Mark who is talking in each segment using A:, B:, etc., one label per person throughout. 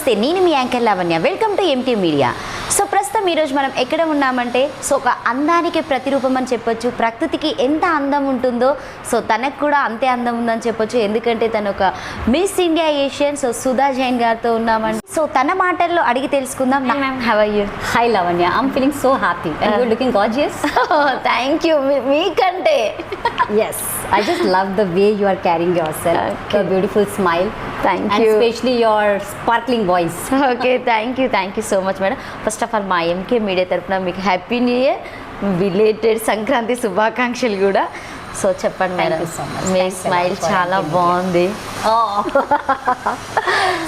A: నమస్తే, నేను మీ anchor Lavanya. Welcome to MT media. So ప్రస్తుతం ఈరోజు మనం ఎక్కడ ఉన్నామంటే ఒక అందానికి ప్రతిరూపం అని చెప్పొచ్చు. ప్రకృతికి ఎంత అందం ఉంటుందో తనకు కూడా అంతే అందం ఉందని చెప్పొచ్చు. ఎందుకంటే తను ఒక Miss India Asian Sudha Jain గారితో ఉన్నామండి. తన మాటల్లో అడిగి తెలుసుకుందాం. Ma'am, how are you?
B: Hi Lavanya, I'm feeling so happy and you're looking gorgeous.
A: Thank you. మీకంటే
B: Yes, I just love the way you are carrying yourself.
A: Okay.
B: Your beautiful smile.
A: Thank
B: and
A: you.
B: especially your sparkling voice.
A: Okay, thank you so much madam. First of all మా MK media తరఫున మీకు happy new year, belated Sankranti శుభాకాంక్షలు కూడా. చెప్పండి madam,
B: you so much.
A: Me
B: Thanks a lot
A: smile
B: for
A: చాలా
B: having me.
A: బాగుంది.
B: Oh.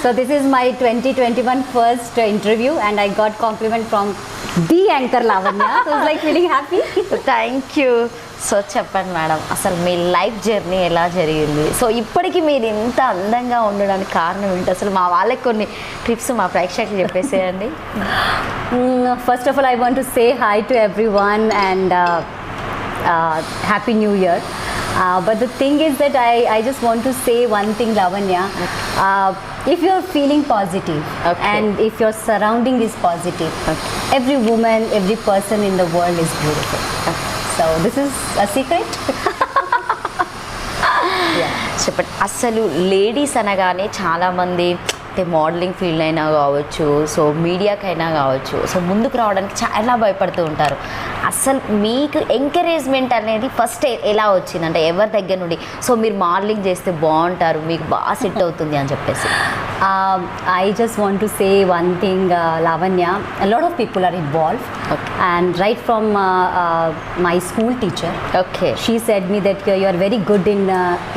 B: So this is my 2021 first interview and I got compliment from the anchor Lavanya. So I was like feeling happy.
A: Thank you. చెప్పండి madam, అసలు మీ life journey ఎలా జరిగింది? ఇప్పటికీ మీరు ఇంత అందంగా ఉండడానికి కారణం ఏంటి? అసలు మా వాళ్ళకి కొన్ని టిప్స్ మా ప్రేక్షకులు చెప్పేసేయండి.
B: First of all, I want to say hi to everyone and Happy New Year. But the thing is that I just want to say one thing, Lavanya. If you're feeling positive
A: Okay.
B: and if your surrounding is positive,
A: Okay.
B: every woman, every person in the world is beautiful. So this is a secret.
A: చెప్పండి, అసలు ladies అనగానే చాలామంది అంటే modelling field అయినా కావచ్చు, మీడియాకైనా కావచ్చు, ముందుకు రావడానికి చాలా భయపడుతూ ఉంటారు. అసలు మీకు ఎంకరేజ్మెంట్ అనేది ఫస్ట్ ఎలా వచ్చింది? అంటే ఎవరి దగ్గర నుండి మీరు మోడలింగ్ చేస్తే బాగుంటారు, మీకు బాగా సెట్ అవుతుంది అని చెప్పేసి?
B: I just want to say one thing, Lavanya. A lot of people are involved.
A: Okay.
B: And right from my school teacher,
A: okay.
B: she said me that you are very good in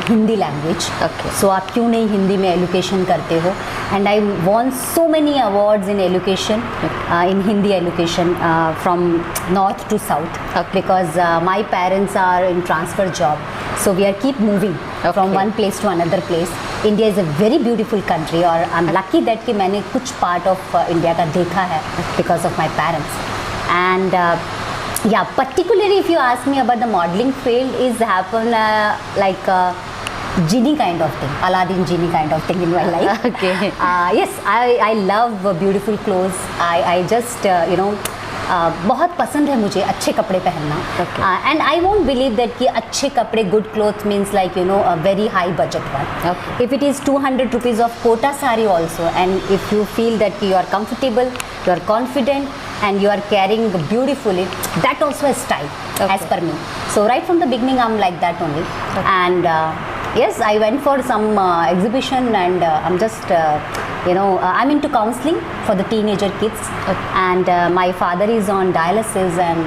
B: Hindi language.
A: Okay.
B: So आप क्यों नहीं हिंदी में education करते हो? And I won so many awards in education, in Hindi education, from north to south.
A: Okay.
B: Because my parents are in transfer job, so we are keep moving from
A: Okay.
B: one place to another place. India is a very beautiful country, और I'm lucky that कि मैंने कुछ part of India का देखा है because of my parents. And yeah, particularly if you ask me about the modeling field, is happen like genie kind of thing, Aladdin genie kind of thing in my life.
A: Okay.
B: Yes, I love beautiful clothes. I just बहुत पसंद है मुझे अच्छे कपड़े पहनना.
A: Okay.
B: And I won't believe that कि अच्छे कपड़े, good clothes means like a very high budget one.
A: Okay.
B: If it is 200 rupees of kota sari also, and if you feel that you are comfortable, you are confident, and you are carrying beautifully, that also is style.
A: Okay.
B: As per me. So right from the beginning I'm like that only.
A: Okay.
B: And yes, I went for some exhibition and I'm just I'm into counseling for the teenager kids.
A: Okay.
B: And my father is on dialysis, and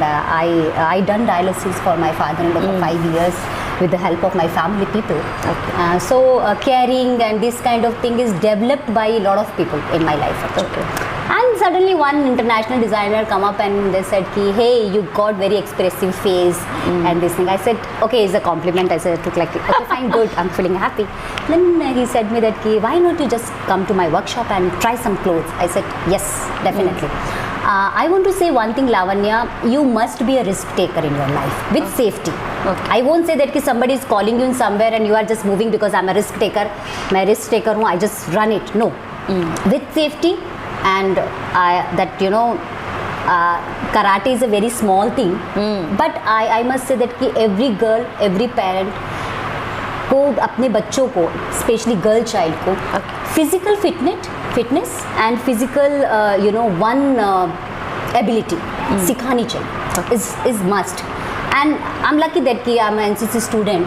B: I done dialysis for my father-in-law for 5 years with the help of my family people.
A: Okay.
B: So caring and this kind of thing is developed by a lot of people in my life actually.
A: Okay.
B: And suddenly one international designer come up and they said ki, hey, you got very expressive face and this thing. I said, okay, it's a compliment. I said, I took like, okay, fine, good, I'm feeling happy. Then he said me that ki, why not you just come to my workshop and try some clothes? I said, yes, definitely. I want to say one thing, Lavanya, you must be a risk taker in your life with safety.
A: Okay.
B: I won't say that ki somebody is calling you in somewhere and you are just moving because I'm a risk taker. मैं risk taker हूँ, I just run it. No, with safety. And karate is a very small thing, but I must say that कि every girl, every parent को अपने बच्चों को, specially girl child को, physical fitness and physical one ability सिखानी चाहिए. is must. And I'm lucky that कि I'm an NCC student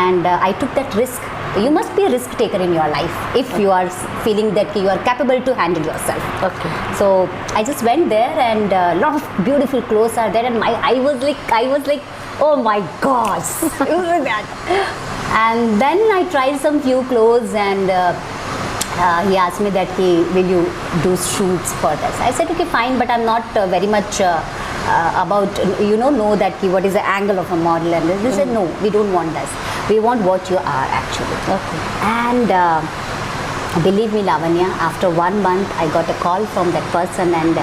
B: and I took that risk. You must be a risk taker in your life if you are feeling that you are capable to handle yourself.
A: Okay.
B: So I just went there and a lot of beautiful clothes are there, and I was like, oh my gosh. It was like that. And then I tried some few clothes and he asked me that will you do shoots for this? I said okay, fine, but I'm not very much about know that what is the angle of a model, and they said no, we don't want this, we want what you are actually.
A: Okay.
B: And believe me, Lavanya, after 1 month I got a call from that person and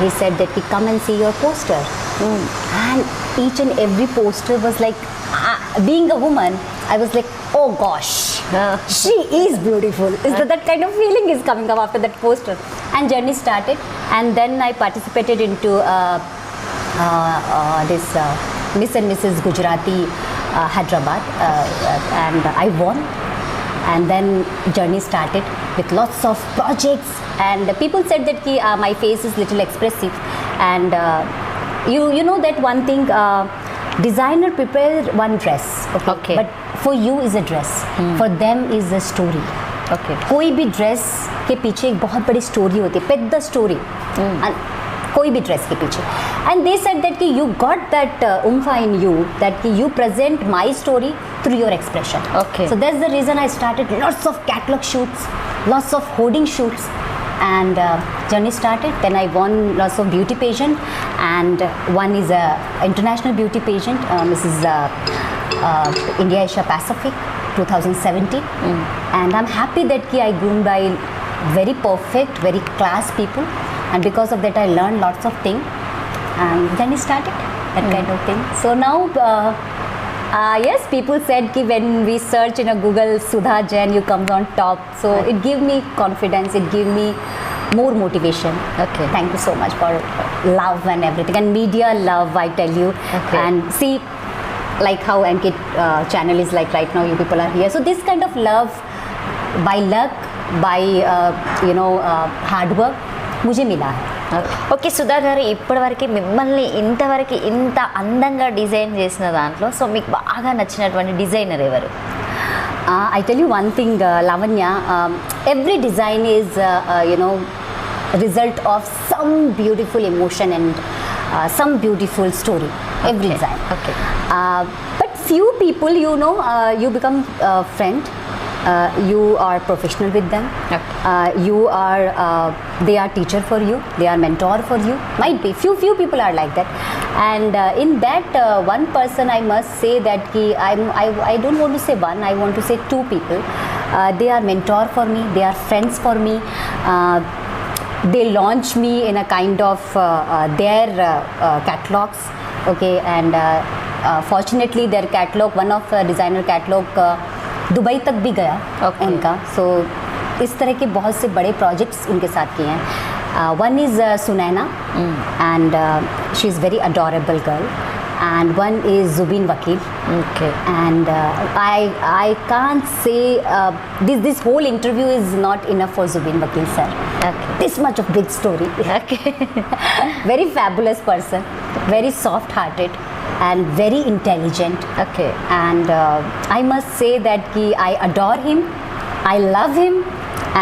B: he said that he come and see your poster. And each and every poster was like, being a woman, I was like, oh gosh, She is beautiful. That kind of feeling is coming up after that poster. And journey started, and then I participated into this Miss and Mrs. Gujarati Hyderabad, and I won. And then journey started with lots of projects, and people said that my face is little expressive, and you know that one thing, designer prepare one dress,
A: Okay.
B: but for you is a dress, for them is a story.
A: Okay
B: कोई भी dress के पीछे एक बहुत बड़ी story होती है, पेद द स्टोरी, कोई भी ड्रेस के पीछे. एंड दे सेड दैट कि you got that oomph in you, that कि you present my story through your expression.
A: Okay.
B: So that's the reason I started lots of catalog shoots, lots of hoarding shoots, and journey started. Then I won lots of beauty pageant, and one is a international beauty pageant, Mrs. India Asia Pacific 2017, and I'm happy that I groomed by very perfect, very class people, and because of that I learned lots of things, and then it started that kind of thing. So now yes, people said ki when we search in a Google Sudha Jain, you comes on top, so it give me confidence, it give me more motivation.
A: Okay.
B: Thank you so much for love and everything, and media love, I tell you.
A: Okay.
B: And see, like how MK channel is like right now, you people are here, so this kind of love, by luck, by hard work, मुझे मिला है.
A: Okay Sudha గారు, ఇప్పటివరకు మిమ్మల్ని ఇంతవరకు ఇంత అందంగా design చేసిన దాంట్లో సో మీకు బాగా నచ్చినటువంటి డిజైనర్ ఎవరు?
B: I tell you one thing, Lavanya, every design is result of some beautiful emotion and some beautiful story. Every
A: Okay.
B: design.
A: Okay.
B: But few people, you become friend. You are professional with them.
A: Okay.
B: They are teacher for you. They are mentor for you. Might be few people are like that. And in that one person, I must say that I don't want to say one. I want to say two people. They are mentor for me. They are friends for me. They launch me in a kind of their catalogs. Okay, and fortunately, their catalog, one of designer catalog, Dubai तक भी गया.
A: Okay.
B: उनका. So इस तरह के बहुत से बड़े प्रोजेक्ट्स उनके साथ किए हैं. One is Sunaina, and she is very adorable girl, and one is Zubin Vakil.
A: Okay.
B: And I can't say this whole interview is not enough for Zubin Vakil sir.
A: Okay.
B: This much of big story.
A: Okay.
B: Very fabulous person, very soft hearted, and very intelligent.
A: Okay.
B: And I must say that I adore him, I love him,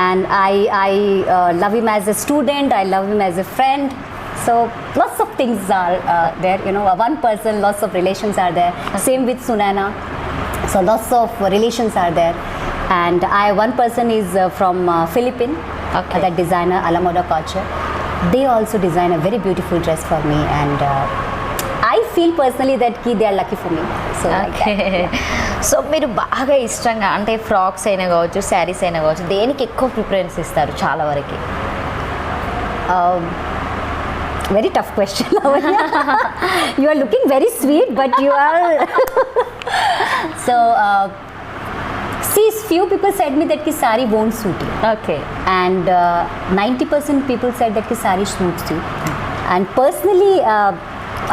B: and I love him as a student, I love him as a friend. So lots of things are there, one person, lots of relations are there. Same with Sunaina, so lots of relations are there. And one person is from Philippines.
A: Okay.
B: That designer Alamoda Culture, they also design a very beautiful dress for me, and I feel personally that they are lucky for me. So like
A: okay.
B: that.
A: So మీరు బాగా ఇష్టంగా అంటే frocks అయినా కావచ్చు, శారీస్ అయినా కావచ్చు, దేనికి ఎక్కువ ప్రిఫరెన్స్ ఇస్తారు చాలా వరకు?
B: Very tough question, Lavanya. You are looking very sweet, but you are so see, few people said me that ki sari won't suit you,
A: okay.
B: and 90% people said that ki sari suits you. And personally,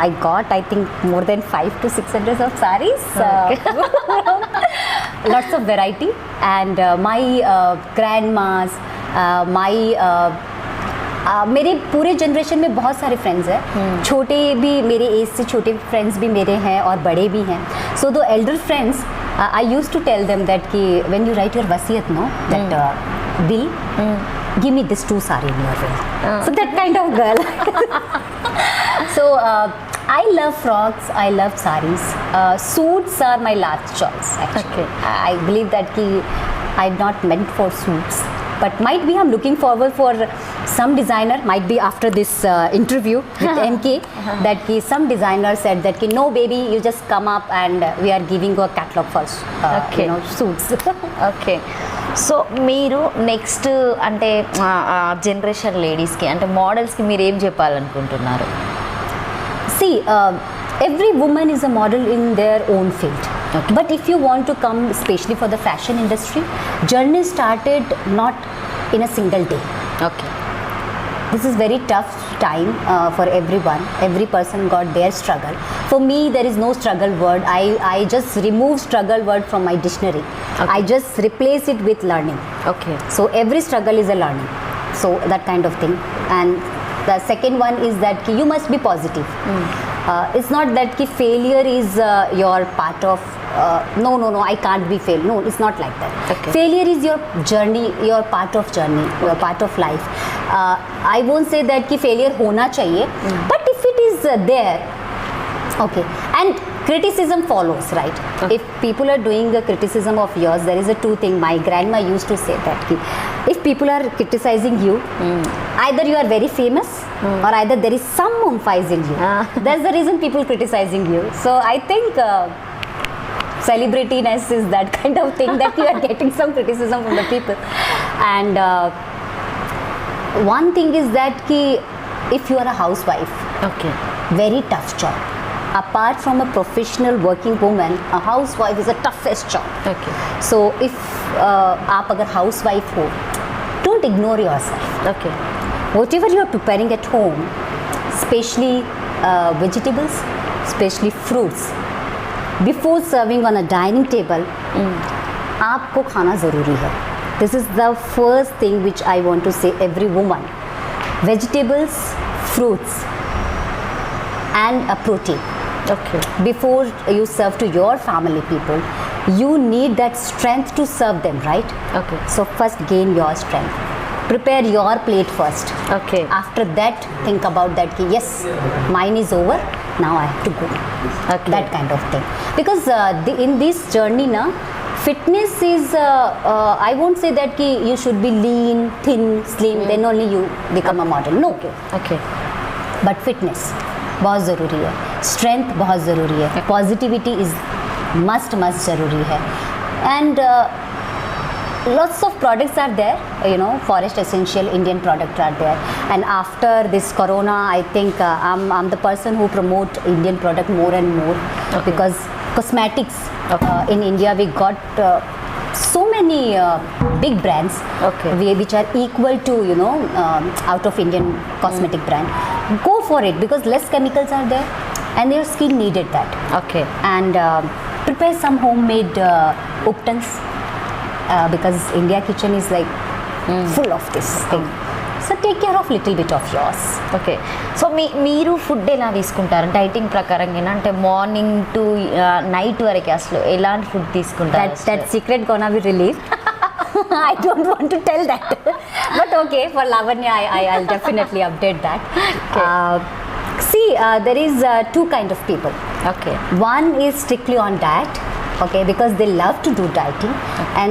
B: I got, I think, more than 500 to 600 of saris. Lots of variety, and my grandmas, my मेरे पूरे generation में बहुत सारे friends हैं. छोटे भी, मेरे as से छोटे फ्रेंड्स भी मेरे हैं और बड़े भी हैं. So to elder friends, I use to tell them that कि व्हेन यू राइट योर वसीयत, नो दैट दिल, give me this 2 sari in your way. So that kind of girl. So I love frocks, I love saris. Suits are my last choice actually.
A: Okay.
B: I believe that I'm not meant for suits, but might be I'm looking forward for some designer, might be after this interview with MK, that some designer said that no baby, you just come up and we are giving you a catalog for
A: Okay.
B: suits.
A: Okay. So మీరు next అంటే generation లేడీస్కి అంటే మోడల్స్కి మీరు ఏం చెప్పాలనుకుంటున్నారు?
B: See, every woman is a model in their own field.
A: Okay.
B: But if you want to come especially for the fashion industry, journey started not in a single day.
A: Okay.
B: This is very tough time for everyone. Every person got their struggle. For me, there is no struggle word. I just remove struggle word from my dictionary.
A: Okay.
B: I just replace it with learning.
A: Okay.
B: So every struggle is a learning. So that kind of thing. And the second one is that you must be positive. It's not that failure is your part of no, I can't be failed. No, it's not like that.
A: Okay.
B: Failure is your journey, your part of journey, your part of life. I won't say that failure hona chahiye, but if it is there, okay. And criticism follows, right?
A: Okay.
B: If people are doing a criticism of yours, there is a two thing. My grandma used to say that if people are criticizing you, either you are very famous or either there is some umphies in you. That's the reason people criticizing you. So I think celebrityness is that kind of thing that you are getting some criticism from the people. And one thing is that if you are a housewife,
A: okay.
B: very tough job. Apart from a professional working woman, a housewife is the toughest job.
A: Okay.
B: So if आप अगर housewife हो, don't ignore yourself.
A: Okay.
B: Whatever you are preparing at home, especially vegetables, especially fruits, before serving on a dining table, आपको खाना ज़रूरी है. This is the first thing which I want to say every woman. Vegetables, fruits, and a protein.
A: Okay.
B: Before you serve to your family people, you need that strength to serve them, right?
A: Okay.
B: So first gain your strength. Prepare your plate first.
A: Okay.
B: After that, think about that. Yes, mine is over. Now I have to go.
A: Okay.
B: That kind of thing. Because in this journey, na, fitness is. I won't say that you should be lean, thin, slim. Then only you become a model. No.
A: Okay.
B: But fitness बहुत ज़रूरी है, strength बहुत ज़रूरी है, positivity is must ज़रूरी है. And lots of products are there, Forest Essential Indian product are there. And after this corona, I think I'm the person who promote Indian product more and more.
A: Okay.
B: Because cosmetics
A: Okay.
B: In India we got so many big brands,
A: Okay.
B: which are equal to out of Indian cosmetic brand. Go for it because less chemicals are there and your skin needed that.
A: Okay.
B: And prepare some homemade uptans because India kitchen is like full of this thing. So take care of little bit of yours.
A: Okay. So మీరు food ఎలా తీసుకుంటారు dieting ప్రకారంగా? అంటే morning to night వరకు అసలు ఎలాంటి food తీసుకుంటారు?
B: That secret gonna be released. I don't want to tell that. But okay, for Lavanya, I'll definitely update that.
A: Okay.
B: See, there is two kind of people.
A: Okay.
B: One is strictly on diet, okay, because they love to do dieting and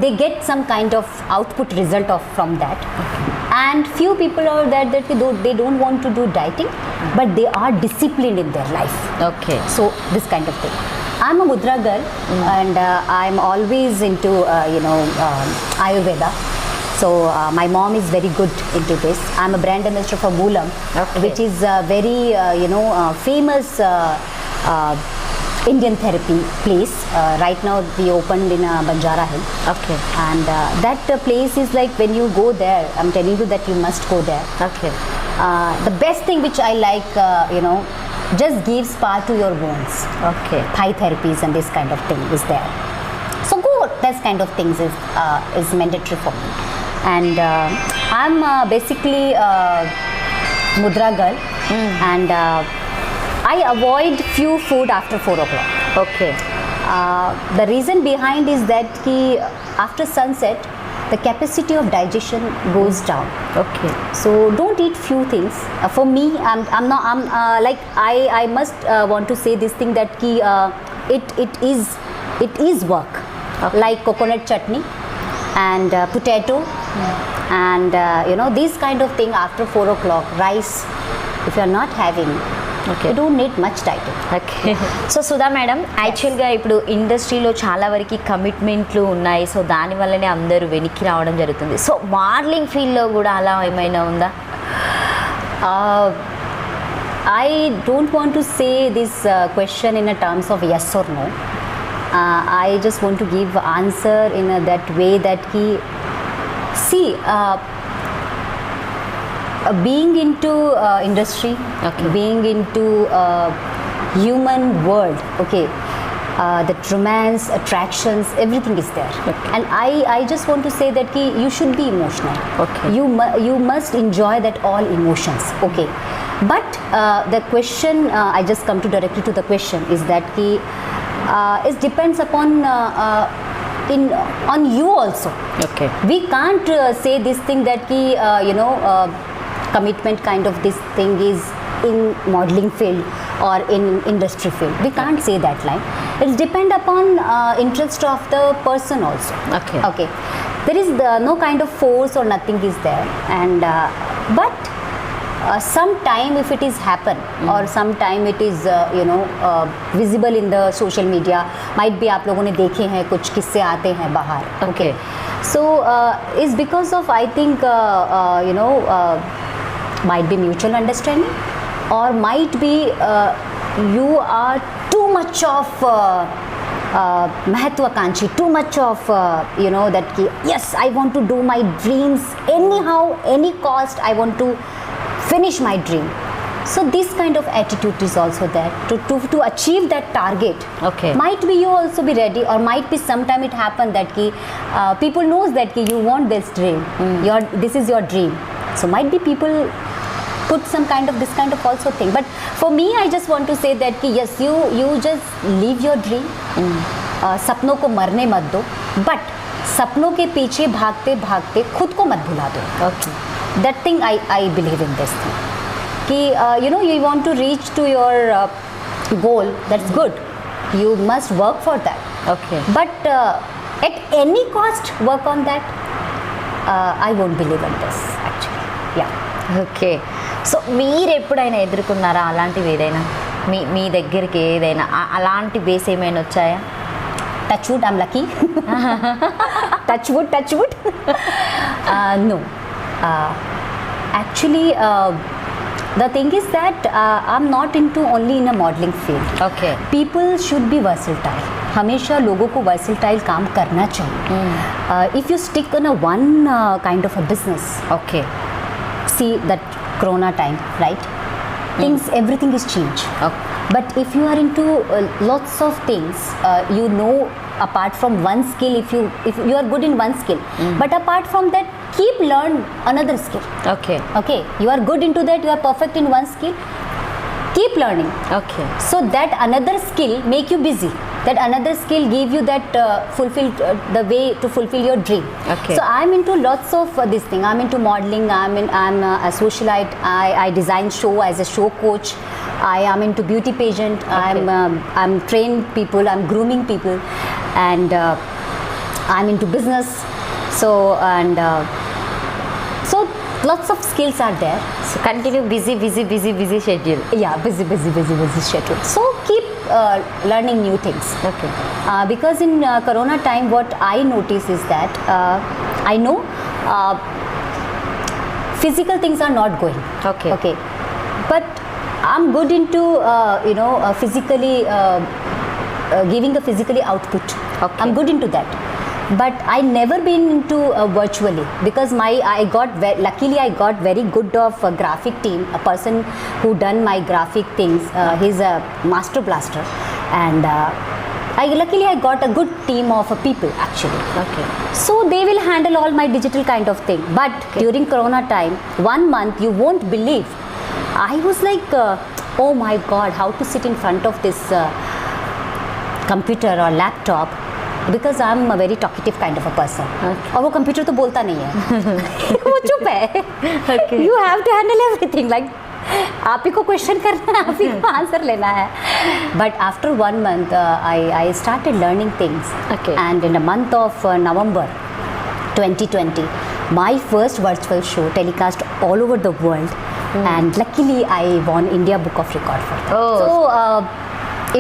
B: they get some kind of output result from that. And few people are that they don't want to do dieting, but they are disciplined in their life.
A: Okay.
B: So this kind of thing. I'm a Mudra girl and I'm always into Ayurveda. So my mom is very good into this. I'm a brand ambassador for Moolam,
A: Okay.
B: which is a very famous Indian therapy place. Right now we opened in Banjara Hill.
A: Okay.
B: And that place is like when you go there, I'm telling you that you must go there.
A: Okay.
B: The best thing which I like, just gives spa to your bones.
A: Okay.
B: Thai therapies and this kind of thing is there. So go, that kind of things is mandatory for me. And I'm basically Mudra girl and I avoid few food after 4 o'clock.
A: Okay.
B: The reason behind is that after sunset, the capacity of digestion goes down.
A: Okay.
B: So don't eat few things. For me, I must want to say this thing that it is work.
A: Okay.
B: Like coconut chutney and potato and these kind of thing after 4 o'clock. Rice, if you are not having,
A: Okay.
B: you don't need much dieting.
A: Okay. So Sudha madam, యాక్చువల్గా ఇప్పుడు ఇండస్ట్రీలో చాలా వరకు కమిట్మెంట్లు ఉన్నాయి. So దానివల్లనే అందరూ వెనక్కి రావడం జరుగుతుంది. సో మోడలింగ్ ఫీల్డ్లో కూడా అలా ఏమైనా ఉందా?
B: I don't want to say this question in a terms of yes or no. I just want to give answer in that way that he see being into industry,
A: Okay.
B: being into human world, okay, the romance, attractions, everything is there.
A: Okay.
B: And I just want to say that ki you should be emotional.
A: Okay.
B: You must enjoy that all emotions, okay. But the question, I just come to directly to the question, is that ki it depends upon on you also.
A: Okay.
B: We can't say this thing that ki commitment kind of this thing is in modeling field or in industry field. We can't say that line. It depend upon interest of the person also.
A: Okay.
B: Okay. There is no kind of force or nothing is there, and but sometime if it is happen or sometime it is visible in the social media, might be आप लोगों ने देखे हैं कुछ किस्से आते हैं बाहर.
A: Okay.
B: So is because of I think might be mutual understanding, or might be you are too much of महत्वाकांक्षी, too much of that ki, yes, I want to do my dreams anyhow, any cost, I want to finish my dream. So this kind of attitude is also there to achieve that target.
A: Okay.
B: Might be you also be ready, or might be sometime it happen that ki people knows that ki you want this dream, this is your dream. So might be people put some kind of this kind of also thing. But for me, I just want to say that ki yes, you just live your dream. सपनों को मरने मत दो, but सपनों के पीछे भागते भागते खुद को मत भुला दो.
A: Okay.
B: That thing I believe in this thing. Ki you want to reach to your goal, that's good. You must work for that.
A: Okay.
B: But at any cost, work on that. I won't believe in this actually. Yeah.
A: Okay. So మీరు ఎప్పుడైనా ఎదుర్కొన్నారా అలాంటివి ఏదైనా మీ దగ్గరికి ఏదైనా అలాంటి base ఏమైనా వచ్చాయా?
B: Touch wood, I'm lucky. touch wood. No. Actually, the thing is that I'm not into only in a modeling field.
A: Okay.
B: People should be versatile. हमेशा लोगों को versatile काम करना चाहिए. If you stick on a one kind of a business,
A: Okay.
B: see that corona time, right? Things, everything is changed.
A: Okay.
B: But if you are into lots of things, apart from one skill, if you are good in one skill, but apart from that, keep learn another skill.
A: Okay.
B: Okay, you are good into that, you are perfect in one skill, keep learning.
A: Okay.
B: So that another skill make you busy. That another skill give you that the way to fulfill your dream.
A: Okay.
B: So I'm into lots of this thing. I'm into modeling. I'm a socialite. I design show as a show coach. I am into beauty pageant.
A: Okay.
B: I'm train people. I'm grooming people, and I'm into business. So lots of skills are there.
A: So continue busy schedule.
B: Yeah, busy schedule. So keep learning new things.
A: Okay.
B: Because in corona time, what I notice is that I know physical things are not going.
A: Okay.
B: But I'm good into physically giving a physically output.
A: Okay.
B: I'm good into that. But I never been into virtually, because luckily I got very good of a graphic team, a person who done my graphic things. He's a master blaster, and luckily I got a good team of people actually.
A: Okay.
B: So they will handle all my digital kind of thing. But during corona time, 1 month, you won't believe, I was like oh my god, how to sit in front of this computer or laptop, because I'm a very talkative kind of a person.
A: Okay.
B: और वो computer तो बोलता नहीं है. वो चुप है.
A: Okay.
B: You have to handle everything, like आप ही को क्वेश्चन करना है, आप ही को आंसर लेना है. But after 1 month, I started learning things.
A: Okay.
B: And in the month of November 2020, my first virtual show telecast all over the world, and luckily I won India Book of Record for that.
A: Oh.
B: So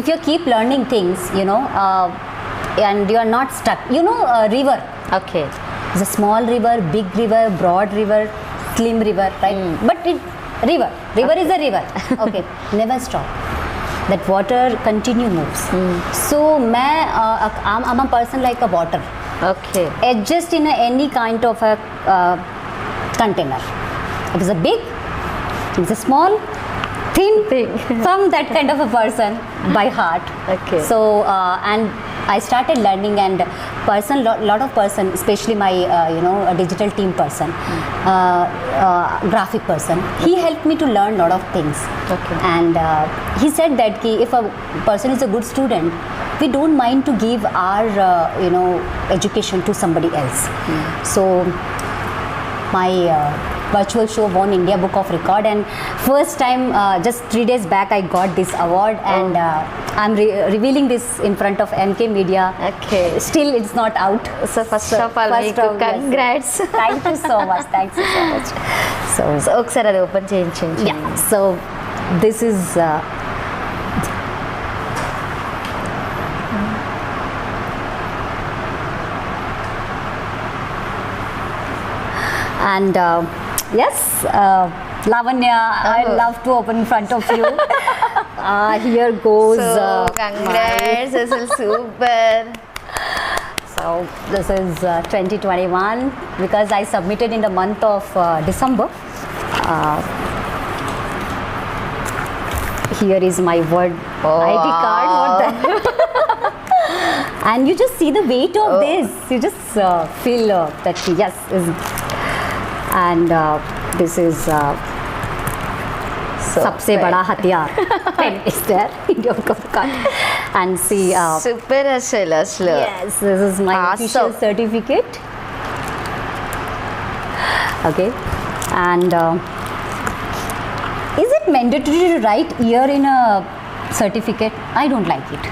B: if you keep learning things, and you are not stuck, river.
A: Okay.
B: It's a small river, big river, broad river, slim river, right? But River is a river. Okay, never stop. That water continue moves. So I'm a person like a water.
A: Okay
B: Adjust in any kind of a container. It is a big, it is a small, thin. From that kind of a person by heart.
A: Okay.
B: So and I started learning, and lot of person, especially my a digital team person, graphic person, he helped me to learn lot of things.
A: Okay.
B: And he said that if a person is a good student, we don't mind to give our education to somebody else. So my virtual show won India Book of Record, and first time just 3 days back I got this award, and I'm revealing this in front of MK Media.
A: Okay.
B: Still it's not out.
A: So first of all మీకు congrats.
B: Thank you so much. Thanks so much. So
A: so ఒకసారి అది open చేయించండి.
B: yeah, so this is and yes, Lavanya, I love to open in front of you. Here goes
A: so congrats అసలు super.
B: so this is 2021, because I submitted in the month of December. Here is my word ID card. What the and you just see the weight of this. You just feel that yes is, and this is सबसे बड़ा हथियार pen is there in your card. And see
A: super అసలు
B: yes, this is my official
A: Awesome.
B: certificate. Okay, and is it mandatory to write year in a certificate? I don't like it.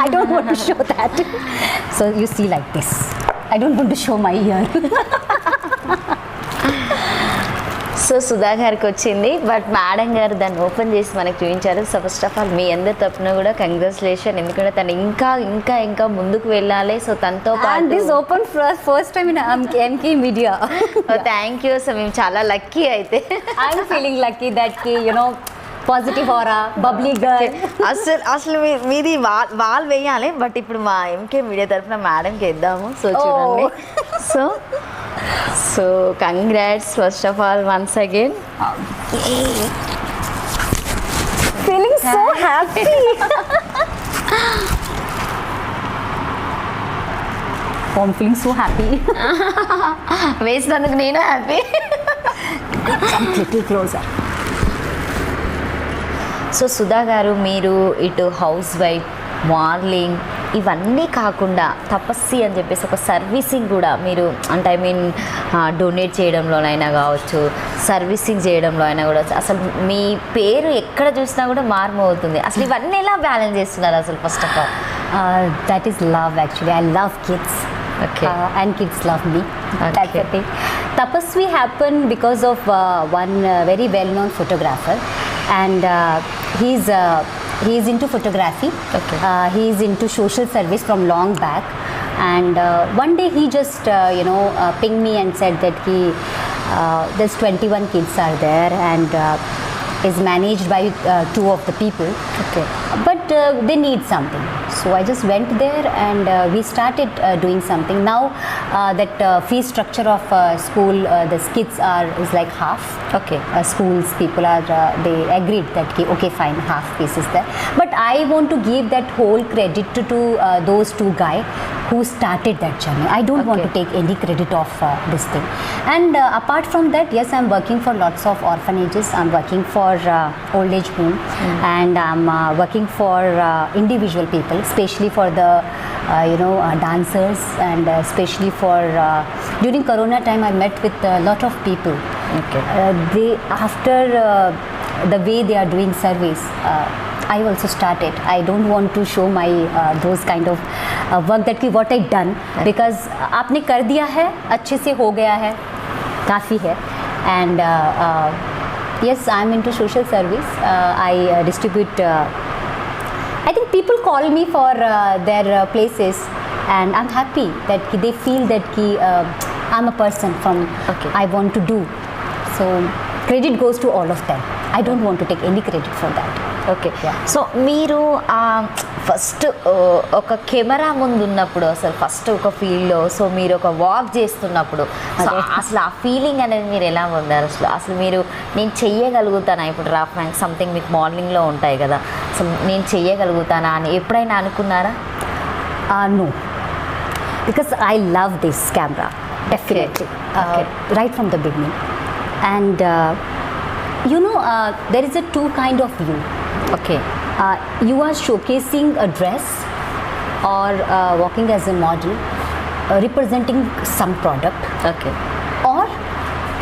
B: I don't want to show that. So you see like this. I don't want to show my year.
A: So Sudha గారికి వచ్చింది, but madam గారు దాన్ని open చేసి మనకు చూపించారు. So first of all మీ అందరి తరపున కూడా కంగ్రాచులేషన్, ఎందుకంటే తను ఇంకా ఇంకా ఇంకా ముందుకు వెళ్ళాలి. సో తనతో
B: And
A: పాటు
B: this open first time in MK Media.
A: Thank you. So మేము చాలా లక్కీ అయితే.
B: I'm feeling lucky that positive aura, bubbly girl.
A: అసలు మీది వాల్ వేయాలి, బట్ ఇప్పుడు మా ఎంకే మీడియా తరఫున మేడంకి ఇద్దాము. సో చూడండి. So congrats first of all once again.
B: Feeling so happy. Oh, I'm feeling so happy.
A: వేసినందుకు నేను happy.
B: Come little closer.
A: So Sudha గారు, మీరు ఇటు హౌస్ వైఫ్, మోడలింగ్, ఇవన్నీ కాకుండా తపస్సి అని చెప్పేసి ఒక సర్వీసింగ్ కూడా మీరు, అంటే ఐ మీన్ డొనేట్ చేయడంలోనైనా కావచ్చు, సర్వీసింగ్ చేయడంలో అయినా కూడా, అసలు మీ పేరు ఎక్కడ చూసినా కూడా మారుమవుతుంది. అసలు ఇవన్నీ ఎలా బ్యాలెన్స్ చేస్తున్నారు అసలు first of all?
B: That is love actually. I love kids.
A: Okay.
B: And kids love me.
A: Okay.
B: That's the thing. Tapasvi happened because of one very well-known photographer, and he's into photography.
A: Okay.
B: He's into social service from long back, and one day he just pinged me and said that there's 21 kids are there, and is managed by two of the people.
A: Okay.
B: But they need something. So I just went there, and we started doing something. Now that fee structure of school, the kids is like half.
A: Okay.
B: Schools people are they agreed that okay fine, half fees is there. But I want to give that whole credit to those two guys who started that journey. I don't want to
A: Okay.
B: take any credit of this thing. And apart from that, yes, I'm working for lots of orphanages. I'm working for old age home, and I'm working for individual people, especially for the dancers, and especially for during Corona time I met with a lot of people.
A: Okay.
B: They after the way they are doing service, I also started. I don't want to show my those kind of work that what I done, because आपने कर दिया है, अच्छे से हो गया है, काफ़ी है. And yes, I'm into social service. I distribute. I think people call me for their places, and I'm happy that they feel that I'm a person from
A: Okay.
B: I want to do. So credit goes to all of them. I don't want to take any credit for that.
A: Okay
B: Yeah.
A: So మీరు first ఒక camera ముందు ఉన్నప్పుడు అసలు first ఒక ఫీల్డ్లో so మీరు ఒక walk చేస్తున్నప్పుడు సో
B: అదే.
A: అసలు ఆ ఫీలింగ్ అనేది మీరు ఎలా పొందారు అసలు మీరు నేను చెయ్యగలుగుతానా ఇప్పుడు రాఫ్ మ్యాన్ సంథింగ్ మీకు మోడలింగ్లో ఉంటాయి కదా సో నేను చెయ్యగలుగుతానా అని ఎప్పుడైనా అనుకున్నారా?
B: No, because I love this camera, definitely,
A: Okay.
B: right from the beginning. And there is a two kind of view.
A: Okay
B: You are showcasing a dress or walking as a model, representing some product,
A: okay
B: or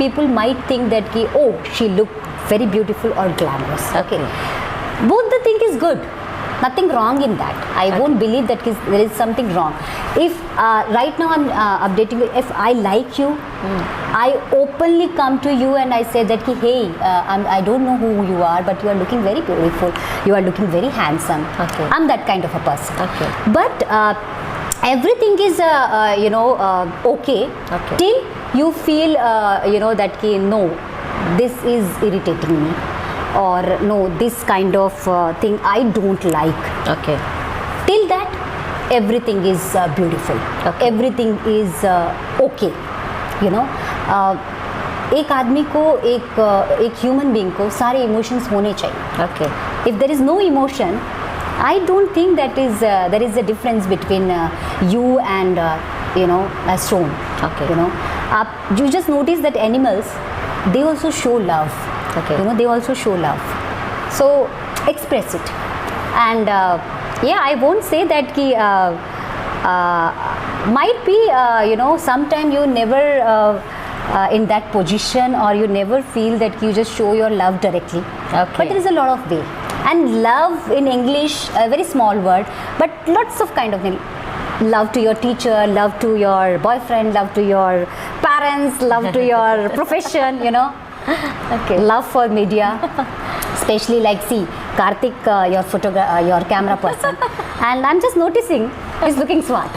B: people might think that oh, she look very beautiful or glamorous.
A: Okay.
B: Both the thing is good, nothing wrong in that. I won't believe that there is something wrong. If right now I'm updating you, if I like you, I openly come to you and I say that hey, I don't know who you are, but you are looking very beautiful, you are looking very handsome.
A: Okay.
B: I'm that kind of a person.
A: Okay.
B: But everything is okay,
A: Okay.
B: till you feel that no, this is irritating me, or no, this kind of thing I don't like.
A: Okay
B: Till that, everything is beautiful.
A: Okay.
B: Everything is okay. एक आदमी को एक human being को सारे emotions होने चाहिए.
A: Okay
B: If there is no emotion, I don't think there is a difference between you and a stone.
A: Okay.
B: You just notice that animals, they also show love.
A: Okay.
B: They also show love. So express it. And I won't say that might be sometime you never in that position, or you never feel that you just show your love directly.
A: Okay.
B: But there is a lot of way. And love in English, a very small word, but lots of kind of thing. Love to your teacher, love to your boyfriend, love to your parents, love to your profession,
A: Okay.
B: love for media, especially like see Karthik, your camera person, and I'm just noticing he's looking smart.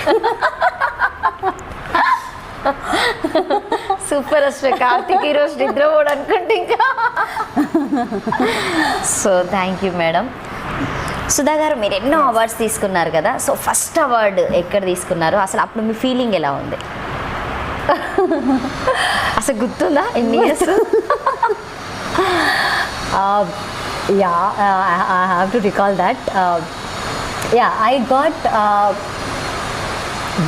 A: Super అసలు కార్తిక్ ఈరోజు నిద్రపోడు అనుకుంటే ఇంకా. So thank you madam. Sudha గారు మీరు ఎన్నో awards తీసుకున్నారు కదా, సో ఫస్ట్ అవార్డ్ ఎక్కడ తీసుకున్నారు, అసలు అప్పుడు మీ ఫీలింగ్ ఎలా ఉంది? అసలు గుర్తుందా ఎన్ని years?
B: I have to recall that. I got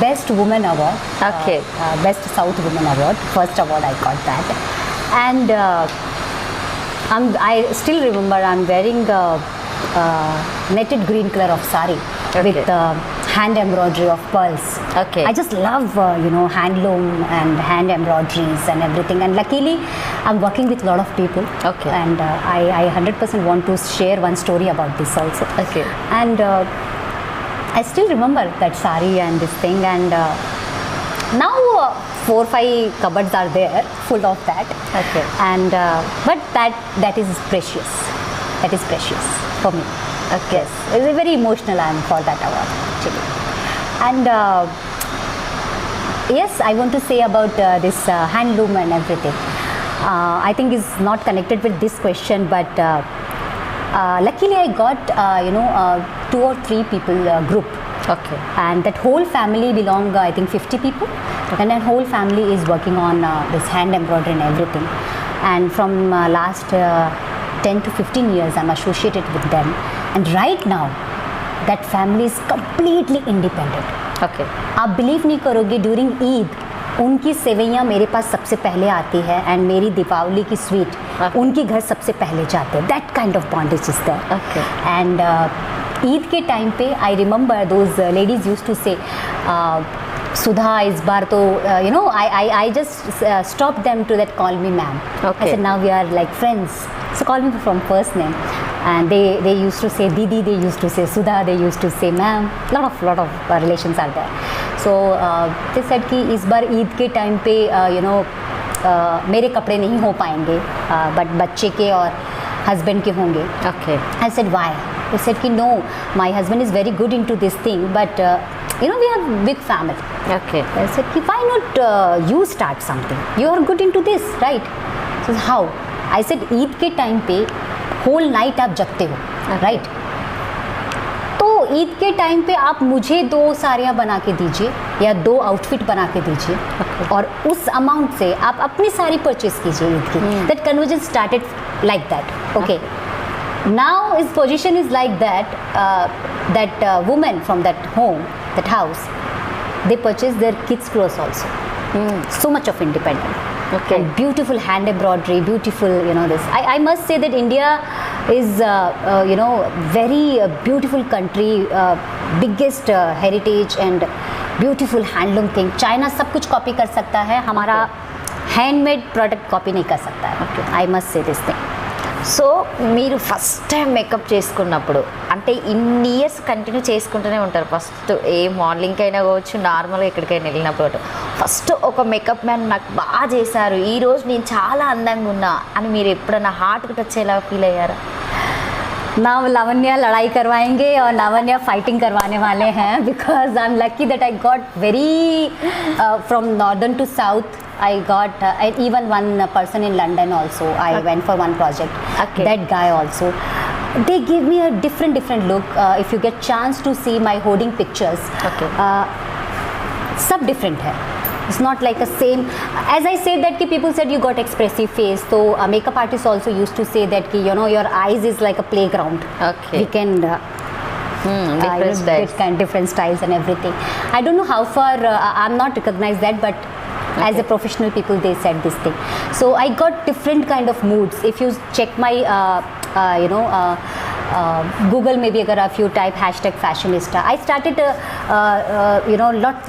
B: Best Woman Award.
A: Okay.
B: Best South Woman Award. First award I got that. And I still remember I'm wearing netted green color of sari.
A: Okay.
B: With hand embroidery of pearls.
A: Okay.
B: I just love handloom and hand embroideries and everything. And luckily, I'm working with a lot of people.
A: Okay.
B: And I 100% want to share one story about this also.
A: Okay.
B: And I still remember that sari and this thing. And now 4-5 cupboards are there full of that.
A: Okay.
B: And but that is precious. That is precious for me.
A: Okay.
B: Yes, it's very emotional I am for that award actually. And yes, I want to say about this handloom and everything. I think is not connected with this question, but luckily I got 2 or 3 people group.
A: Okay.
B: And that whole family belong, I think 50 people, and that whole family is working on this hand embroidery and everything. And from last 10 to 15 years I'm associated with them, and right now that family is completely independent.
A: Okay.
B: आप believe नहीं करोगे, during Eid उनकी सेवैयाँ मेरे पास सबसे पहले आती है, and मेरी दीपावली की स्वीट
A: Okay.
B: उनके घर सबसे पहले जाते हैं. That kind of bondage is there.
A: Okay.
B: And Eid के टाइम पे I remember those ladies use to say Sudha इस बार तो I just stop them to that call me ma'am.
A: Okay.
B: I said now we are like friends, so call me from first name. And they used to say Didi, they used to say Sudha, they used to say ma'am. lot of relations are there. So they said कि इस बार ईद के time पे मेरे कपड़े नहीं हो पाएंगे, but बच्चे के और हस्बैंड के होंगे.
A: Okay.
B: I said why? They said कि no, my husband is very good into this thing, but we have big family.
A: Okay.
B: I said कि why not you start something? You are good into this, right? So how? I said Eid के time पे whole night आप जगते हो, right? तो ईद के time पे आप मुझे 2 साड़ियाँ बना के दीजिए या 2 आउटफिट बना के दीजिए, और उस अमाउंट से आप अपनी साड़ी परचेज कीजिए ईद की. That conversion started like that. Okay, now his position is like that, that woman from that home, that house, they purchase their kids clothes also. So much of independent.
A: Okay.
B: And beautiful hand embroidery, beautiful, this. I must say that India is, very beautiful country, biggest heritage and beautiful handloom thing. China सब कुछ copy कर सकता है, हमारा handmade product copy नहीं कर सकता है. I must say this thing.
A: So మీరు ఫస్ట్ టైం మేకప్ చేసుకున్నప్పుడు, అంటే ఇన్ని ఇయర్స్ కంటిన్యూ చేసుకుంటూనే ఉంటారు, ఫస్ట్ ఏ మోడలింగ్కి అయినా కావచ్చు, నార్మల్గా ఎక్కడికైనా వెళ్ళినప్పుడు ఫస్ట్ ఒక మేకప్ మ్యాన్ నాకు బాగా చేశారు, ఈరోజు నేను చాలా అందంగా ఉన్నా అని మీరు ఎప్పుడన్నా హార్ట్కి టచ్ అయ్యేలా ఫీల్ అయ్యారా?
B: Now Lavanya लड़ाई करवाएंगे और Lavanya फाइटिंग करवाने वाले हैं, because I'm lucky that I got very from northern to south. I got and even one person in London also. I went for one project.
A: Okay.
B: That guy also. They give me a different look. If you get chance to see my hoarding pictures,
A: Okay.
B: सब different है. It's not like a same. As I said that ki people said you got expressive face, so a makeup artist also used to say that ki your eyes is like a playground.
A: Okay.
B: We can
A: Different styles.
B: different styles and everything. I don't know how far I'm not recognized that, but as a professional people they said this thing. So I got different kind of moods. If you check my Google, maybe agar if you type #fashionista, I started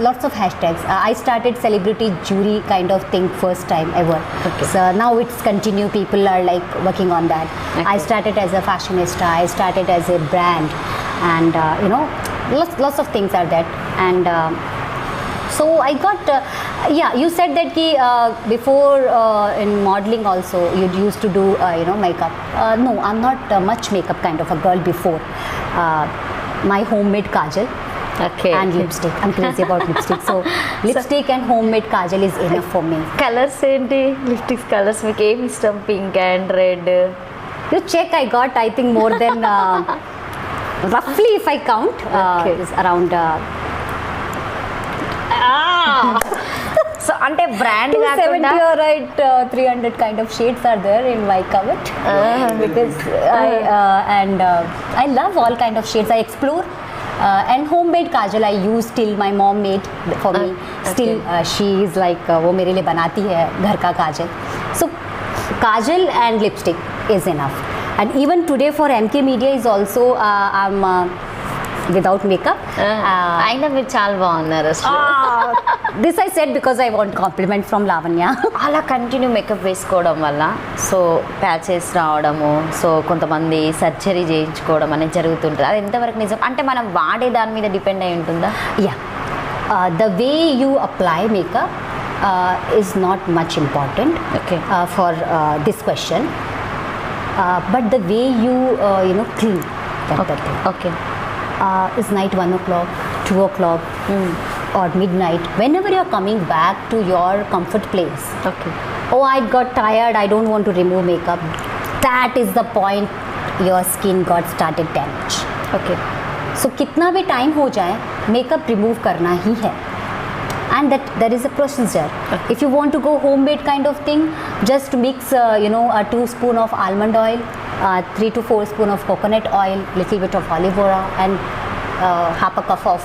B: lots of hashtags. I started celebrity jury kind of thing first time ever.
A: Okay.
B: So now it's continue, people are like working on that.
A: Okay.
B: I started as a fashionista, I started as a brand, and lots of things are that. And so I got you said that ki before in modeling also you used to do makeup. No, I'm not much makeup kind of a girl before. My homemade kajal
A: Okay.
B: and lipstick. I'm crazy about lipstick. So lipstick and homemade kajal is enough for me.
A: Colours ఏంటి? Lipsticks colours మీకు ఏమి ఇష్టం? Pink and red?
B: You check, I got I think more than roughly if I count is around
A: so అంటే brand
B: 270
A: కాకుండా
B: or right 300 kind of shades are there in my cupboard. Because I love all kind of shades. I explore. And homemade kajal I use till my mom made for me. Still she is like वो मेरे लिए बनाती है घर का काजल. So kajal and lipstick is enough. And even today for MK Media is also I'm without makeup.
A: అయినా మీరు చాలా బాగున్నారు అసలు.
B: This I said because I want compliment from Lavanya.
A: అలా కంటిన్యూ మేకప్ వేసుకోవడం వల్ల సో ప్యాచెస్ రావడము, సో కొంతమంది సర్జరీ చేయించుకోవడం అనేది జరుగుతుంటుంది. అది ఎంతవరకు నిజం? అంటే మనం వాడే దాని మీద డిపెండ్ అయి ఉంటుందా?
B: Yeah. The way you apply makeup is not much important
A: Okay.
B: for this question. But the way you clean that thing.
A: Okay.
B: Is night 1 o'clock, 2 o'clock, or midnight, whenever you're coming back to your comfort place.
A: Okay.
B: Oh, I got tired, I don't want to remove makeup. That is the point your skin got started damage.
A: Okay.
B: So कितना भी time हो जाए makeup remove करना ही है. And that there is a procedure. If you want to go homemade kind of thing, just mix a 2 spoon of almond oil, 3 to 4 spoon of coconut oil, little bit of olive oil, and half a cup of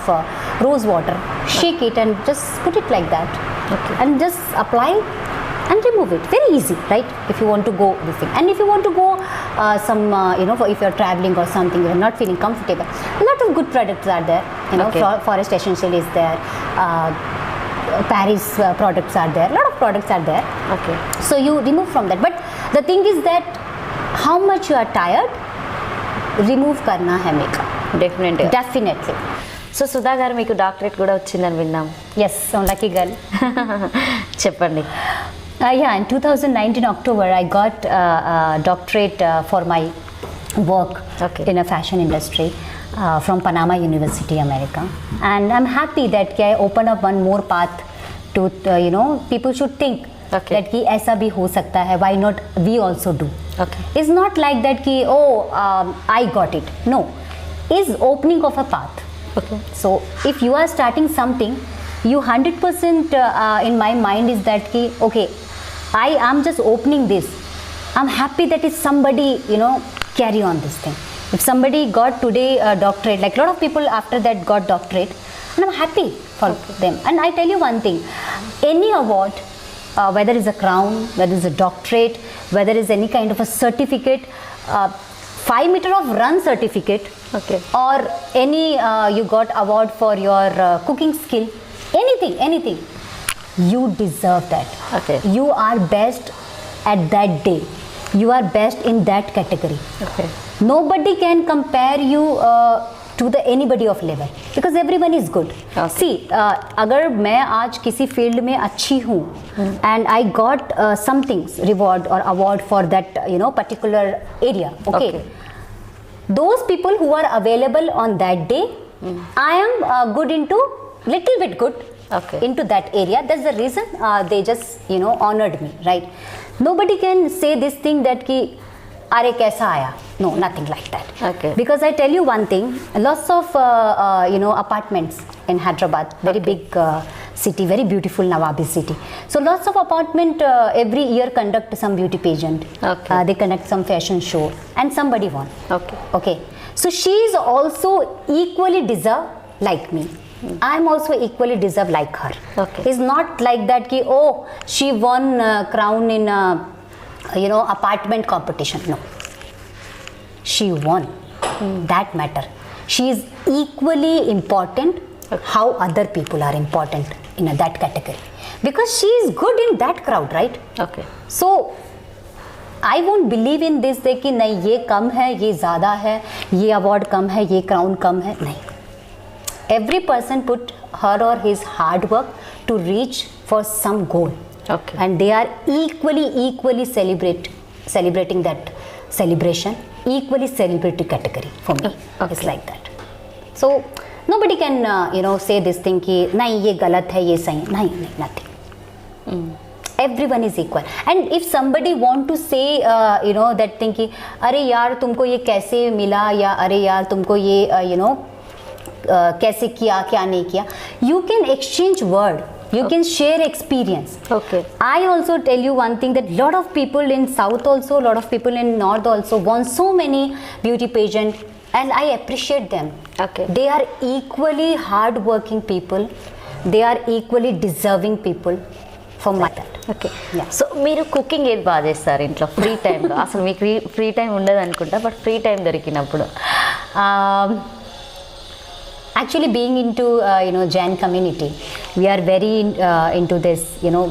B: rose water. Shake it and just put it like that.
A: Okay.
B: And just apply and remove it. Very easy, right? If you want to go this thing. And if you want to go if you're traveling or something, you're not feeling comfortable, a lot of good products are there.
A: Okay.
B: Forest Essential is there. Paris products are there. A lot of products are there.
A: Okay.
B: So you remove from that. But the thing is that how much you are tired, remove karna hai makeup.
A: డెఫినెట్గా.
B: Definitely.
A: So Sudha గారు మీకు doctorate కూడా వచ్చిందని విన్నాం.
B: Yes, so lucky girl.
A: చెప్పండి.
B: Yeah, in 2019 October, I got a doctorate for my work
A: Okay.
B: in a fashion industry from Panama University, America. And I'm happy that I opened up one more path to, people should think
A: Okay.
B: that कि ऐसा भी हो सकता है, why not we also do.
A: Okay.
B: It's not like that कि I got it. No, is opening of a path.
A: Okay.
B: So if you are starting something, you 100% in my mind is that ki okay, I am just opening this. I'm happy that if somebody carry on this thing. If somebody got today a doctorate, like a lot of people after that got doctorate, and I'm happy for them. And I tell you one thing, any award, whether it's a crown, whether it's a doctorate, whether it's any kind of a certificate, 5 meter of run certificate,
A: Okay.
B: or any you got award for your cooking skill, anything, you deserve that.
A: Okay.
B: You are best at that day, you are best in that category.
A: Okay.
B: Nobody can compare you to the anybody of level, because everyone is good.
A: Okay.
B: See, अगर मैं आज किसी field में अच्छी हूँ and I got something reward or award for that particular area, okay. Those people who are available on that day, I am good into little bit good
A: Okay.
B: into that area. That's the reason they just honored me, right? Nobody can say this thing that ki are kaisa aaya. No, nothing like that.
A: Okay.
B: Because I tell you one thing, lots of apartments in Hyderabad, very big city, very beautiful Nawabi city. So lots of apartment every year conduct some beauty pageant.
A: Okay.
B: They conduct some fashion show, and somebody won.
A: Okay.
B: Okay. So she is also equally deserve like me. I am also equally deserve like her.
A: Okay.
B: It's not like that ki oh she won crown in apartment competition. No. She won. That matter. She is equally important how other people are important in that category, because she is good in that crowd, right?
A: Okay.
B: So I won't believe in this that कि नहीं ये कम है, ये ज़्यादा है, ये award कम है, ये क्राउन कम है, नहीं. Every person put her or his hard work to reach for some goal.
A: Okay.
B: And they are equally celebrating that celebration, equally celebrity category for me.
A: Okay.
B: It's like that. So nobody can say this thing कि नहीं ये गलत है, ये सही, नहीं, nothing. Everyone is equal. And if somebody want to say that thing कि अरे यार तुमको ये कैसे मिला, या अरे यार तुमको ये कैसे किया, क्या नहीं किया, you can exchange word, you can share experience.
A: Okay.
B: I also tell you one thing, that lot of people in south also, lot of people in north also won so many beauty pageant, and I appreciate them.
A: Okay.
B: They are equally hard working people, they are equally deserving people for my that.
A: Okay.
B: Yeah.
A: So మీరు cooking ఏది బాగా చేస్తారు ఇంట్లో free టైంలో? అసలు మీకు free time ఉండదు అనుకుంటా, బట్ ఫ్రీ టైం దొరికినప్పుడు.
B: Actually, being into Jain community, we are very into this.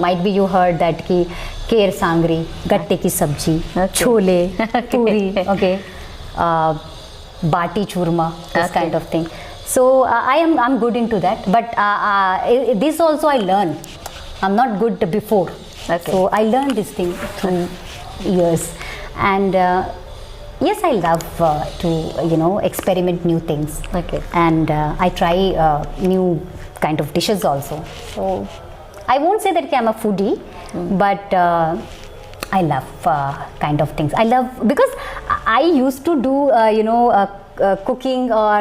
B: Might be you heard that ki keer sangri, gatte ki sabji,
A: Okay.
B: chole, puri, okay, bati churma, this
A: Okay.
B: kind of thing. So I'm good into that. But this also I learned. I'm not good before.
A: Okay.
B: So I learned this thing through years, and yes, I love to experiment new things.
A: Okay.
B: And I try new kind of dishes also. So I won't say that I'm a foodie, but I love kind of things. I love, because I used to do cooking or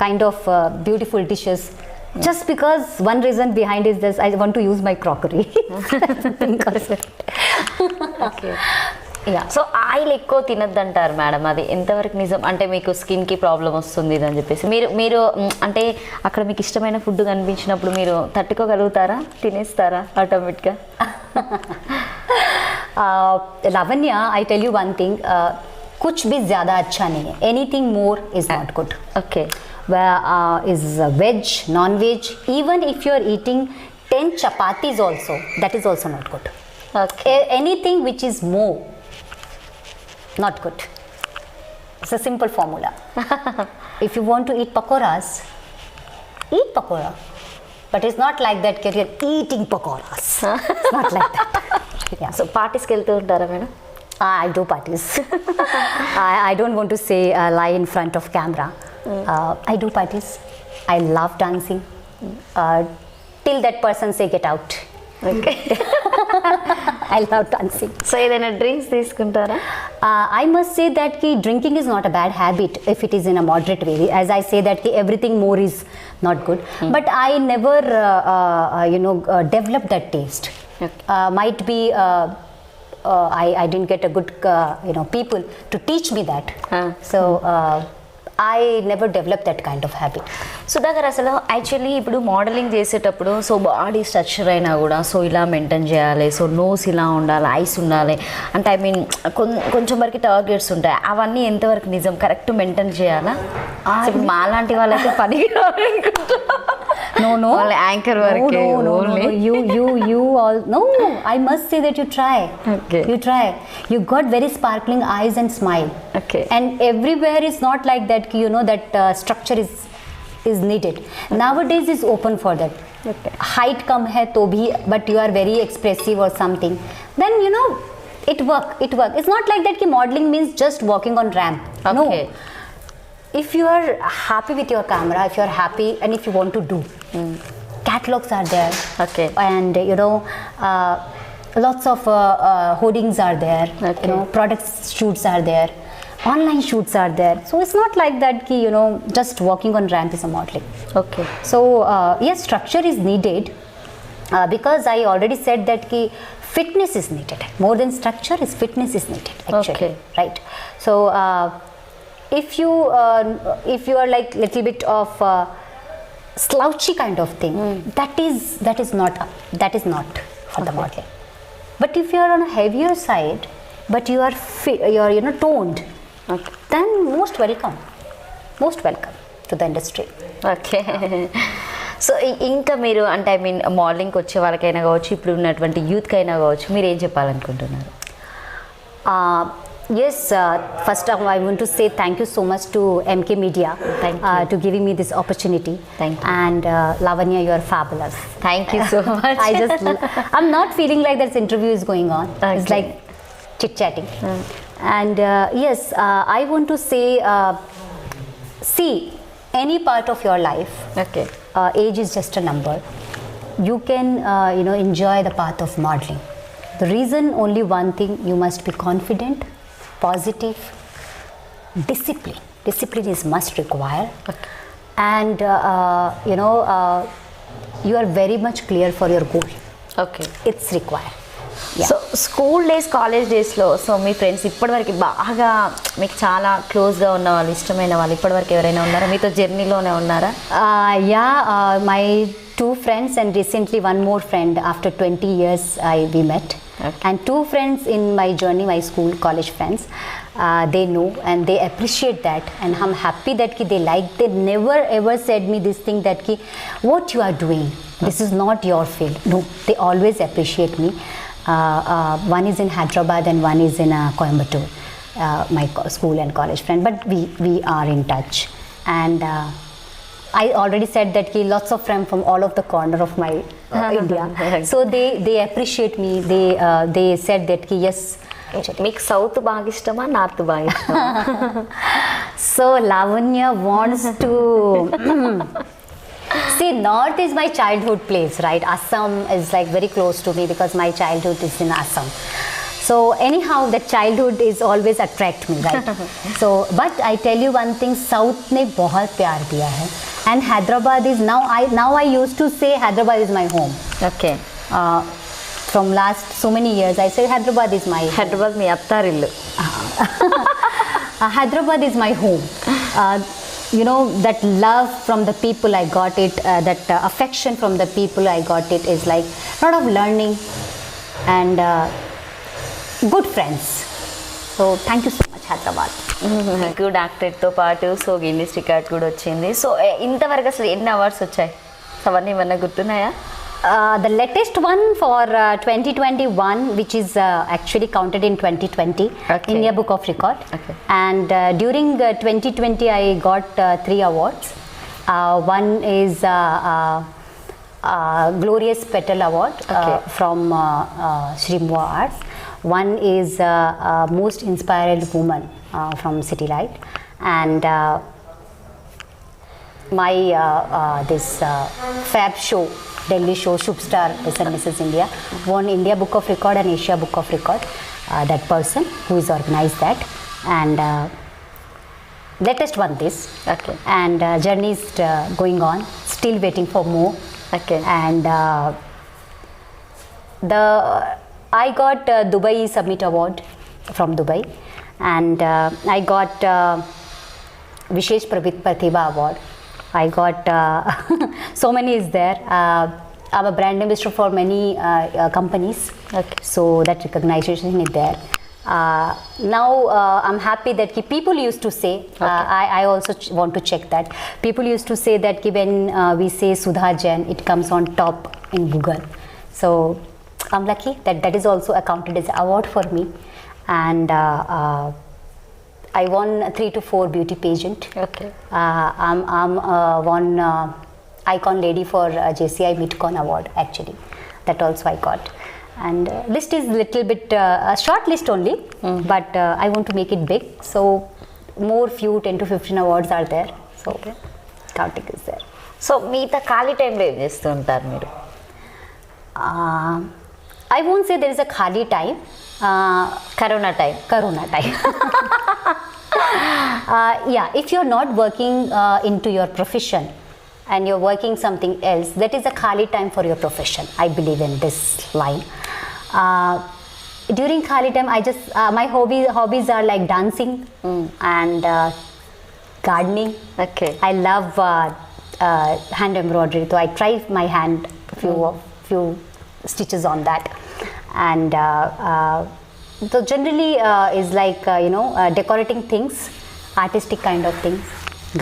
B: kind of beautiful dishes. Just because one reason behind is this, I want to use my crockery.
A: Okay.
B: Yeah.
A: So oil ఎక్కువ తినద్దంటారు madam, అది ఎంతవరకు నిజం? అంటే మీకు స్కిన్కి problem వస్తుంది అని చెప్పేసి మీరు అంటే అక్కడ మీకు ఇష్టమైన ఫుడ్ కనిపించినప్పుడు మీరు తట్టుకోగలుగుతారా, తినేస్తారా ఆటోమేటిక్గా?
B: Lavanya, I tell you one thing, कुछ भी ज़्यादा अच्छा नहीं है. Anything more is not good.
A: Okay.
B: Is veg, non-veg, even if you are eating 10 chapatis also, that is also not good.
A: Okay.
B: Anything which is more, not good. It's a simple formula. If you want to eat pakoras, eat pakora. But it's not like that that you're eating pakoras. It's not like that. Yeah.
A: So పార్టీస్కి వెళ్తూ ఉంటారా madam?
B: I do parties. I don't want to say lie in front of camera. I do parties. I love dancing. Till that person say get out.
A: Okay.
B: I love dancing.
A: So ఏదైనా drinks తీసుకుంటారా?
B: I must say that ki drinking is not a bad habit if it is in a moderate way. As I say that ki everything more is not good. But I never, developed that taste.
A: Okay.
B: Might be I didn't get a good, people to teach me that. So I never developed that kind of habit.
A: Sudhakar, అసలు actually ఇప్పుడు modelling చేసేటప్పుడు so body structure అయినా కూడా so ఇలా maintain చేయాలి, so nose ఇలా ఉండాలి, ice ఉండాలి అంటే ఐ మీన్ కొంచెం వరకు టార్గెట్స్ ఉంటాయి. అవన్నీ ఎంతవరకు నిజం, కరెక్ట్ మెయింటైన్ చేయాలా? ఇప్పుడు మాలాంటి వాళ్ళకి పని
B: No.
A: వాళ్ళ యాంకర్ వరకే only.
B: You all no. I must say that you try.
A: Okay.
B: You try. You got very sparkling eyes and smile.
A: Okay.
B: And everywhere is not like that. That structure is needed. Nowadays is open for that.
A: Okay.
B: Height come hai to bhi, but you are very expressive or something. Then it work. It's not like that. Ki modeling means just walking on ramp.
A: Okay.
B: No. If you are happy with your camera, if you are happy and if you want to do, catalogs are there.
A: Okay.
B: And lots of hoardings are there.
A: Okay.
B: Product shoots are there. Online shoots are there. So it's not like that ki, just walking on ramp is a modeling.
A: Okay.
B: So yes, structure is needed because I already said that ki fitness is needed. More than structure is fitness is needed actually.
A: Okay.
B: Right. So if you are like little bit of slouchy kind of thing, that is not for the modeling. But if you are on a heavier side, but you are toned,
A: Okay.
B: then most welcome to the industry.
A: Okay. So ఇంకా మీరు అంటే I mean మోడలింగ్కి వచ్చే వాళ్ళకైనా కావచ్చు, ఇప్పుడు ఉన్నటువంటి యూత్కి అయినా కావచ్చు, మీరు ఏం చెప్పాలనుకుంటున్నారు?
B: Yes, first of all, I want to say thank you so much to MK Media
A: Thank you.
B: to giving me this opportunity.
A: Thank you.
B: And Lavanya, you are fabulous.
A: Thank you so much.
B: I'm not feeling like this interview is going on. It's
A: Okay.
B: like chit-chatting. And yes, I want to say, see, any part of your life,
A: okay.
B: age is just a number. You can, enjoy the path of modeling. The reason, only one thing, you must be confident, positive, discipline. Discipline is must require.
A: Okay.
B: And, you are very much clear for your goal.
A: Okay.
B: It's required. Yeah.
A: So school days, college డేస్లో so మీ friends ఇప్పటివరకు బాగా మీకు చాలా క్లోజ్గా ఉన్న వాళ్ళు, ఇష్టమైన వాళ్ళు ఇప్పటివరకు ఎవరైనా ఉన్నారా? మీతో జర్నీలోనే ఉన్నారా?
B: My two friends and recently one more friend after 20 years we met.
A: Okay.
B: And two friends in my journey, my school, college friends, they know and they appreciate that, and I'm happy that they never ever said me this thing that what you are doing, this is not your field. No, they always appreciate me. One is in Hyderabad and one is in Coimbatore, my school and college friend, but we are in touch. And I already said that lots of friends from all of the corner of my India. So they appreciate me. They said that yes.
A: మీకు south బాగా ఇష్టమా, north బాగా ఇష్టమా?
B: So Lavanya wants to see, north is my childhood place, right? Assam is like very close to me because my childhood is in Assam. So anyhow, the childhood is always attract me, right? So, but I tell you one thing, South ने बहुत प्यार दिया है, and Hyderabad is now I used to say Hyderabad is my home.
A: Okay.
B: From last so many years, I say Hyderabad is my home.
A: Hyderabad మీ అత్తారిల్లు.
B: Hyderabad is my home. That love from the people I got it, that affection from the people I got it is like a lot of learning and good friends. So thank you so much, Hyderabad.
A: Good యాక్టర్తో పాటు so Guinness record కూడా వచ్చింది. So ఇంతవరకు అసలు ఎన్ని awards వచ్చాయి? అవన్నీ ఏమన్నా గుర్తున్నాయా?
B: The latest one for 2021, which is actually counted in 2020
A: Okay.
B: India Book of Record.
A: Okay.
B: And during 2020, I got 3 awards. One is Glorious Petal Award
A: Okay.
B: from Shri Mua Arts. One is Most Inspired Woman from City Light. And my this Fab show, Delhi show, Shubstar SN Mrs. India, won India Book of Record and Asia Book of Record. That person who has organized that, and latest one this.
A: Okay.
B: And journey is going on, still waiting for more.
A: Okay.
B: And I got Dubai Summit Award from Dubai, and I got Vishesh Pratibha Award. I got so many is there. I'm a brand ambassador for many companies.
A: Okay.
B: So that recognition is there. Now I'm happy that people used to say, I also want to check that. People used to say that when we say Sudha Jain, it comes on top in Google. So I'm lucky that that is also accounted as award for me. And I won 3 to 4 beauty pageant.
A: Okay.
B: I'm one icon lady for JCI Midcon award actually. That also I got. And list is little bit a short list only, but I want to make it big. So more few 10 to 15 awards are there. So counting is there.
A: So మిగతా ఖాళీ టైంలో ఏం చేస్తూ ఉంటారు మీరు?
B: I won't say there is a khali time.
A: Corona time.
B: Corona time. Yeah, if you're not working into your profession and you're working something else, that is a khali time for your profession. I believe in this line. During khali time, I just my hobbies are like dancing and gardening.
A: Okay.
B: I love hand embroidery, so I try my hand few stitches on that. And so generally is like decorating things, artistic kind of things.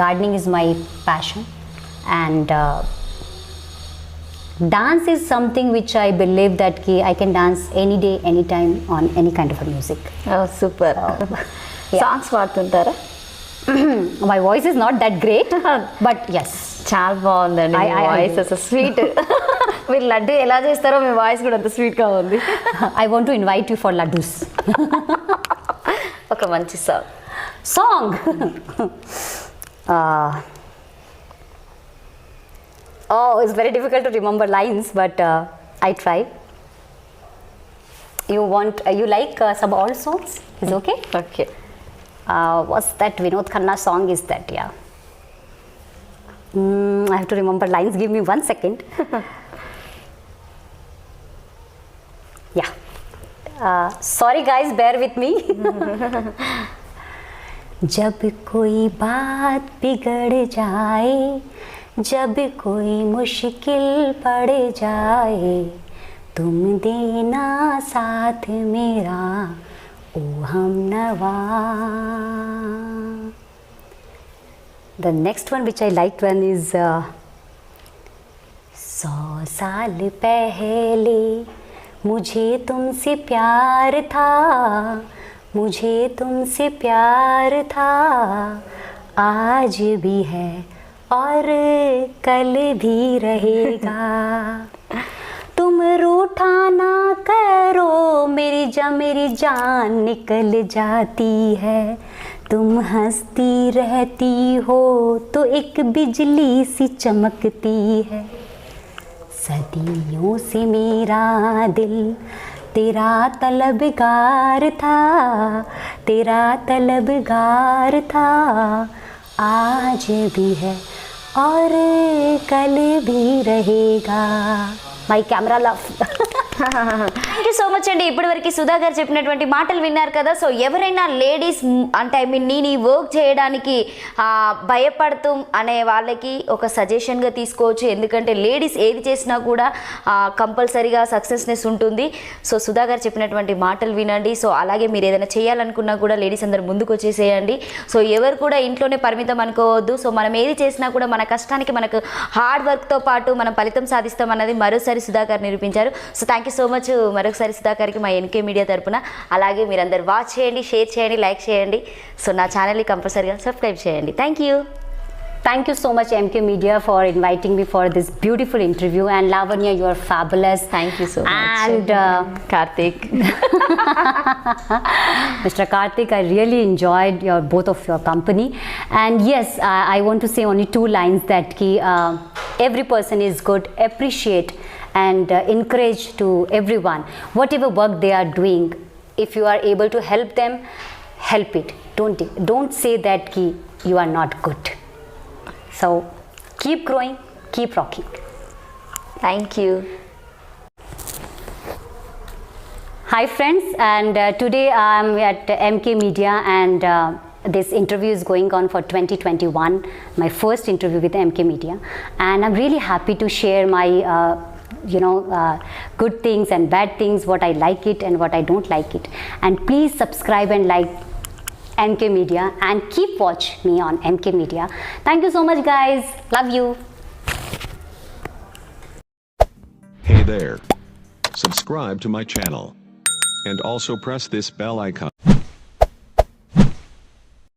B: Gardening is my passion, and dance is something which I believe that I can dance any day, anytime on any kind of a music.
A: Super. Songs పాడుతుంటారా?
B: My voice is not that great, but yes.
A: చాలా బాగుందండి మీ
B: I
A: voice, అసలు sweet. మీరు లడ్డు ఎలా చేస్తారో మీ voice కూడా అంత స్వీట్గా ఉంది.
B: I want to invite you for laddus.
A: ఒక మంచి song.
B: Song. It's very difficult to remember lines, but I try. You like some old songs? Is okay?
A: Okay.
B: What's that Vinod Khanna song is that? Yeah. I have to remember lines. Give me 1 second. Yeah. Sorry guys, bear with me. जब कोई बात बिगड़ जाए, जब कोई मुश्किल पड़ जाए, तुम देना साथ मेरा ओ हमनवा. The next one which I liked one is 100 साल पहले मुझे तुमसे प्यार था, मुझे तुमसे प्यार था, आज भी है और कल भी रहेगा. तुम रूठा ना करो, मेरी जान निकल जाती है. तुम हंसती रहती हो तो एक बिजली सी चमकती है. सदियों से मेरा दिल तेरा तलबगार था, तेरा तलबगार था, आज भी है और कल भी रहेगा. My camera love.
A: Thank you so much అండి. ఇప్పటివరకు సుధా గారు చెప్పినటువంటి మాటలు విన్నారు కదా. సో ఎవరైనా లేడీస్ అంటే ఐ మీన్ నేను ఈ వర్క్ చేయడానికి భయపడుతూ అనే వాళ్ళకి ఒక సజెషన్గా తీసుకోవచ్చు. ఎందుకంటే లేడీస్ ఏది చేసినా కూడా కంపల్సరీగా సక్సెస్నెస్ ఉంటుంది. సో సుధా గారు చెప్పినటువంటి మాటలు వినండి. సో అలాగే మీరు ఏదైనా చేయాలనుకున్నా కూడా లేడీస్ అందరు ముందుకు వచ్చేసేయండి. సో ఎవరు కూడా ఇంట్లోనే పరిమితం అనుకోవద్దు. సో మనం ఏది చేసినా కూడా మన కష్టానికి మనకు హార్డ్ వర్క్తో పాటు మనం ఫలితం సాధిస్తాం అన్నది మరోసారి సుధా గారు నిరూపించారు. So thank you so much మరొకసారి సుధాకర్కి మా ఎన్కే మీడియా తరపున. అలాగే మీరందరూ వాచ్ చేయండి, షేర్ చేయండి, లైక్ చేయండి. సో నా ఛానల్ని కంపల్సరీగా సబ్స్క్రైబ్ చేయండి. Thank you.
B: Thank you so much MK Media for inviting me for this beautiful interview, and Lavanya, you are fabulous.
A: Thank you so much.
B: And
A: Karthik.
B: Mr. Karthik, I really enjoyed both of your company. And yes, I want to say only two lines that every person is good, appreciate and encourage to everyone. Whatever work they are doing, if you are able to help them, help it. Don't say that you are not good. So keep growing, keep rocking.
A: Thank you.
B: Hi friends, and today I'm at MK Media, and this interview is going on for 2021, my first interview with MK Media, and I'm really happy to share my good things and bad things, what I like it and what I don't like it. And please subscribe and like MK Media and keep watch me on MK Media. Thank you so much guys, love you.
C: Hey there. Subscribe to my channel. And also press this bell icon.